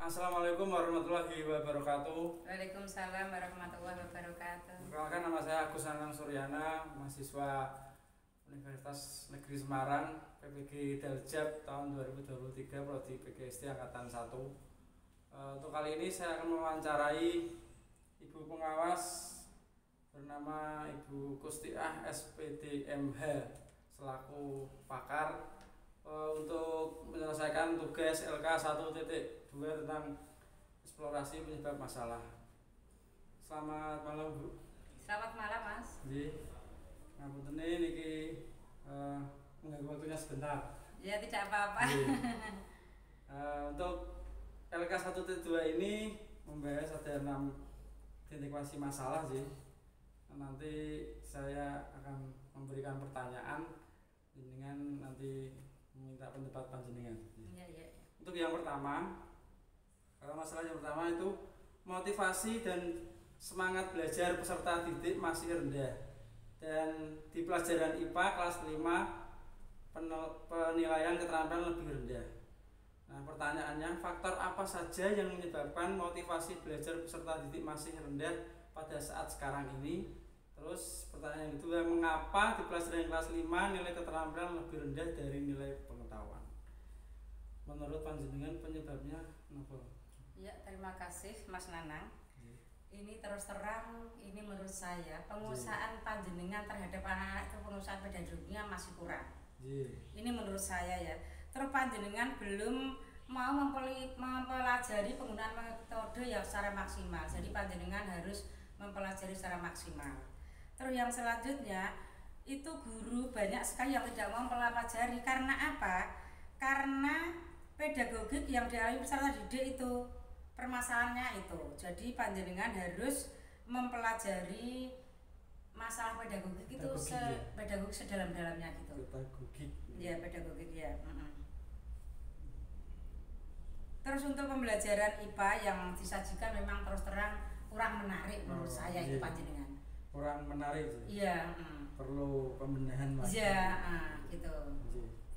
Assalamualaikum warahmatullahi wabarakatuh. Waalaikumsalam warahmatullahi wabarakatuh. Perkenalkan, nama saya Agus Anang Suryana, mahasiswa Universitas Negeri Semarang, PPG Daljab tahun 2023, prodi PGSD angkatan 1. Untuk kali ini saya akan mewawancarai Ibu Pengawas bernama Ibu Kustiah SPD MH selaku pakar untuk menyelesaikan tugas LK 1.2 tentang eksplorasi penyebab masalah. Selamat malam, Bu. Selamat malam, Mas. Nggih. Ngapunten niki mengganggu waktunya sebentar. Ya, tidak apa-apa. Untuk LK 1.2 ini membahas ada 6 titik masalah sih. Nanti saya akan memberikan pertanyaan dengan nanti meminta pendapat panjenengan. Iya. Untuk yang pertama, kalau masalah yang pertama itu motivasi dan semangat belajar peserta didik masih rendah, dan di pelajaran IPA kelas 5 penilaian keterampilan lebih rendah. Nah, pertanyaannya, faktor apa saja yang menyebabkan motivasi belajar peserta didik masih rendah pada saat sekarang ini? Terus pertanyaan yang kedua, mengapa di pelajaran kelas 5 nilai keterampilan lebih rendah dari nilai pengetahuan? Menurut panjenengan penyebabnya apa? Ya, terima kasih Mas Nanang. Ini terus terang, ini menurut saya pengusahaan panjenengan terhadap anak-anak itu pengusahaan pedagogiknya masih kurang. Ini menurut saya ya. Terus panjenengan belum mau mempelajari penggunaan metode yang secara maksimal. Jadi panjenengan harus mempelajari secara maksimal. Terus yang selanjutnya itu guru banyak sekali yang tidak mau mempelajari. Karena apa? Karena pedagogik yang dialami peserta didik itu permasalahannya itu. Jadi panjenengan harus mempelajari masalah pedagogik itu pedagogik sedalam-dalamnya gitu. Pedagogik. Ya, pedagogik ya. Terus untuk pembelajaran IPA yang disajikan memang terus terang kurang menarik menurut saya itu panjenengan. Kurang menarik sih. Iya. Perlu pembenahan lagi. Iya, gitu.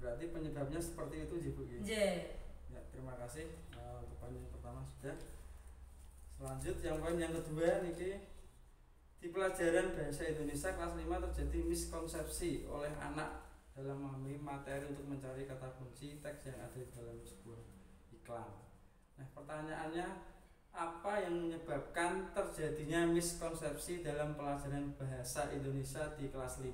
Berarti penyebabnya seperti itu, Bu. Iya. Ya, terima kasih. Untuk poin yang pertama sudah. Selanjutnya poin yang kedua niki, di pelajaran bahasa Indonesia kelas 5 terjadi miskonsepsi oleh anak dalam memahami materi untuk mencari kata kunci teks yang ada di dalam sebuah iklan. Nah, pertanyaannya, apa yang menyebabkan terjadinya miskonsepsi dalam pelajaran bahasa Indonesia di kelas 5?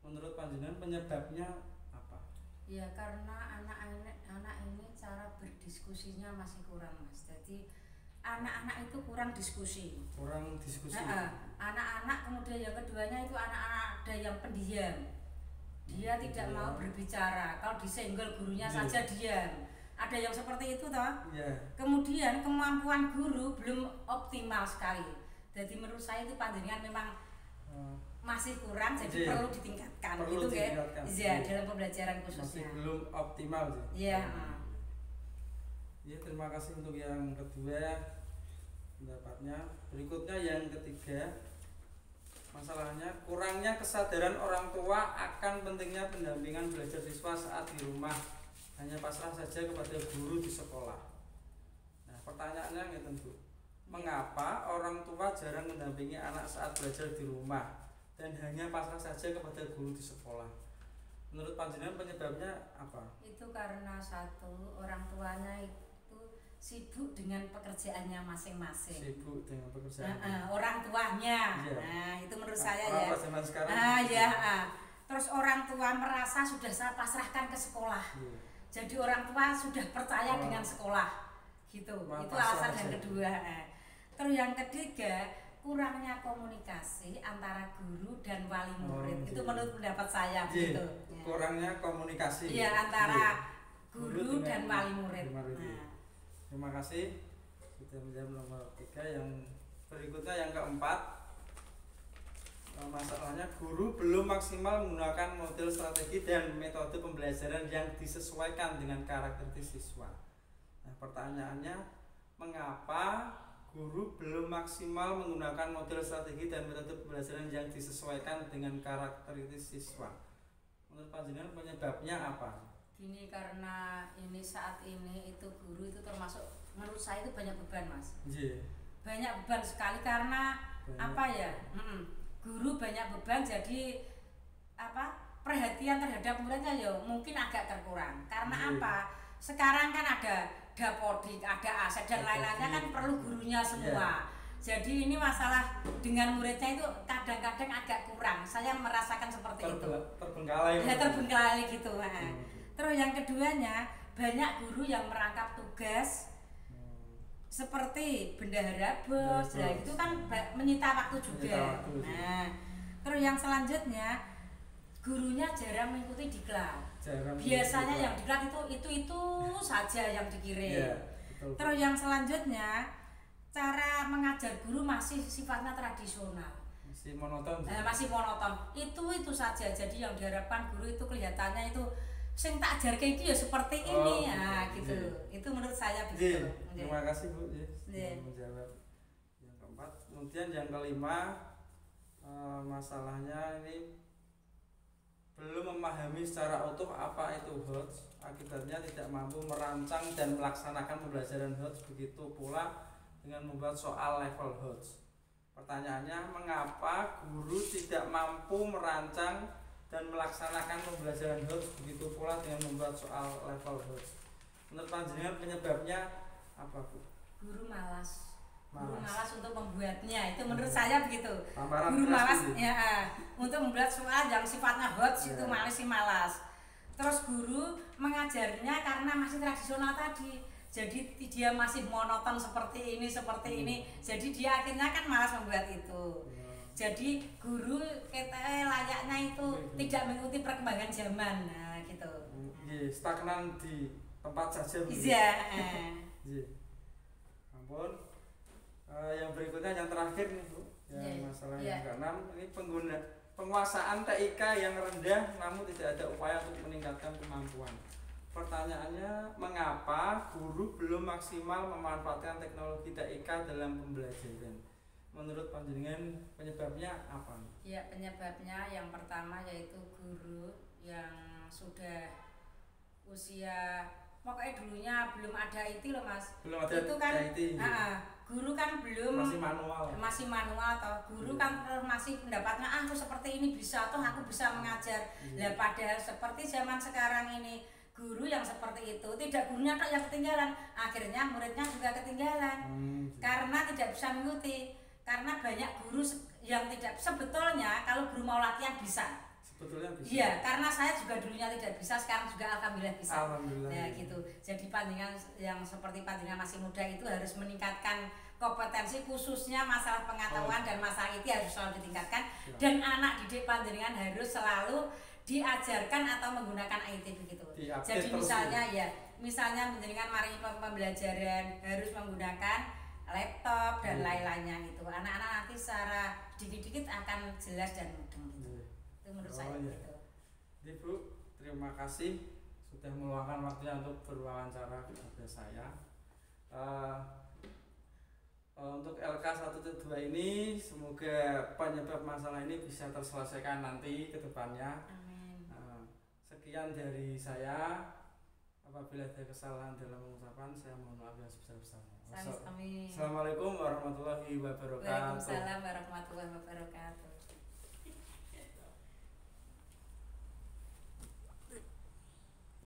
Menurut panjenengan penyebabnya apa? Ya, karena anak ini cara berdiskusinya masih kurang, Mas. Jadi anak-anak itu kurang diskusi. Anak-anak, kemudian yang keduanya itu anak-anak ada yang pendiam. Dia tidak mau berbicara. Kalau disenggol gurunya saja diam. Ada yang seperti itu toh. Kemudian kemampuan guru belum optimal sekali. Jadi menurut saya itu panjenengan memang masih kurang, jadi perlu ditingkatkan. Gitu kan? Iya, dalam pembelajaran khususnya. Masih belum optimal sih. Iya. Ya, terima kasih untuk yang kedua pendapatnya. Berikutnya yang ketiga, masalahnya kurangnya kesadaran orang tua akan pentingnya pendampingan belajar siswa saat di rumah, hanya pasrah saja kepada guru di sekolah. Nah, pertanyaannya nggih tentu, mengapa orang tua jarang mendampingi anak saat belajar di rumah dan hanya pasrah saja kepada guru di sekolah? Menurut panjenengan penyebabnya apa? Itu karena satu, orang tuanya itu sibuk dengan pekerjaannya masing-masing. Sibuk dengan pekerjaan. Orang tuanya. Iya. Nah, itu menurut saya ya. Zaman sekarang. Terus orang tua merasa sudah saya pasrahkan ke sekolah. Jadi orang tua sudah percaya dengan sekolah, gitu. Itu alasan yang kedua. Terus yang ketiga, kurangnya komunikasi antara guru dan wali murid. Itu menurut pendapat saya, gitu. Kurangnya komunikasi. Iya, antara guru dan wali murid. Terima kasih. Sudah menjawab nomor 3. Yang berikutnya yang keempat, masalahnya guru belum maksimal menggunakan model strategi dan metode pembelajaran yang disesuaikan dengan karakteristik siswa. Nah, pertanyaannya, mengapa guru belum maksimal menggunakan model strategi dan metode pembelajaran yang disesuaikan dengan karakteristik siswa? Menurut panjenengan penyebabnya apa? Gini, karena ini saat ini itu guru itu termasuk menurut saya itu banyak beban, Mas. Banyak beban sekali karena apa ya? Guru banyak beban, jadi apa? Perhatian terhadap muridnya ya mungkin agak terkurang. Karena apa? Sekarang kan ada dapodik, ada aset dan lain-lainnya kan perlu gurunya semua. Jadi ini masalah dengan muridnya itu kadang-kadang agak kurang. Saya merasakan seperti itu. Terbengkalai. Ya, terbengkalai gitu. Terus yang keduanya, banyak guru yang merangkap tugas seperti bendahara bos. Nah, itu kan menyita waktu juga. Terus yang selanjutnya, gurunya jarang mengikuti diklat. Biasanya yang diklat itu saja yang dikirim. Terus yang selanjutnya, cara mengajar guru masih sifatnya tradisional. Masih monoton. Itu saja. Jadi yang diharapkan guru itu kelihatannya itu sing tak ajarke iki ya seperti ini ya gitu. Itu menurut saya begitu. Terima kasih Bu sudah menjawab yang keempat. Kemudian yang kelima, masalahnya ini belum memahami secara utuh apa itu HOTS, akibatnya tidak mampu merancang dan melaksanakan pembelajaran HOTS, begitu pula dengan membuat soal level HOTS. Pertanyaannya, mengapa guru tidak mampu merancang dan melaksanakan pembelajaran HOTS, begitu pula dengan membuat soal level HOTS? Menurut panjenengan penyebabnya apa, Bu? Guru malas. Guru malas untuk membuatnya, itu menurut saya begitu. Guru malas ya untuk membuat soal yang sifatnya HOTS itu malas. Terus guru mengajarnya karena masih tradisional tadi. Jadi dia masih monoton seperti ini. Jadi dia akhirnya kan malas membuat itu. Jadi guru kita layaknya itu tidak mengikuti perkembangan zaman, nah gitu. Stagnan di tempat saja. Ampun. Yang berikutnya, yang terakhir nih Bu, masalah yang keenam, ini penguasaan TIK yang rendah namun tidak ada upaya untuk meningkatkan kemampuan. Pertanyaannya, mengapa guru belum maksimal memanfaatkan teknologi TIK dalam pembelajaran? Menurut panjenengan penyebabnya apa? Ya, penyebabnya yang pertama yaitu guru yang sudah usia, pokoknya dulunya belum ada IT loh Mas. Belum ada itu kan IT. Guru kan belum masih manual atau guru kan masih pendapatnya aku seperti ini bisa toh aku bisa mengajar. Lah padahal seperti zaman sekarang ini guru yang seperti itu tidak gurunya tok yang ketinggalan, akhirnya muridnya juga ketinggalan. Karena tidak bisa mengikuti. Karena banyak guru yang tidak, sebetulnya kalau guru mau latihan bisa. Iya, karena saya juga dulunya tidak bisa, sekarang juga alhamdulillah bisa. Ya gitu. Jadi panjenengan yang seperti panjenengan masih muda itu harus meningkatkan kompetensi, khususnya masalah pengetahuan dan masalah IT harus selalu ditingkatkan. Dan anak didik panjenengan harus selalu diajarkan atau menggunakan IT begitu. Jadi misalnya panjenengan mari pembelajaran harus menggunakan laptop dan lain-lainnya gitu. Anak-anak nanti secara dikit-dikit akan jelas dan mudeng gitu. Itu menurut saya gitu. Jadi Bu, terima kasih sudah meluangkan waktunya untuk berwawancara kepada saya. Untuk LK112 ini semoga penyebab masalah ini bisa terselesaikan nanti ke depannya. Amin. Sekian dari saya. Apabila ada kesalahan dalam pengucapan, saya mohon maaf yang sebesar-besarnya. Assalamualaikum warahmatullahi wabarakatuh. Waalaikumsalam warahmatullahi wabarakatuh.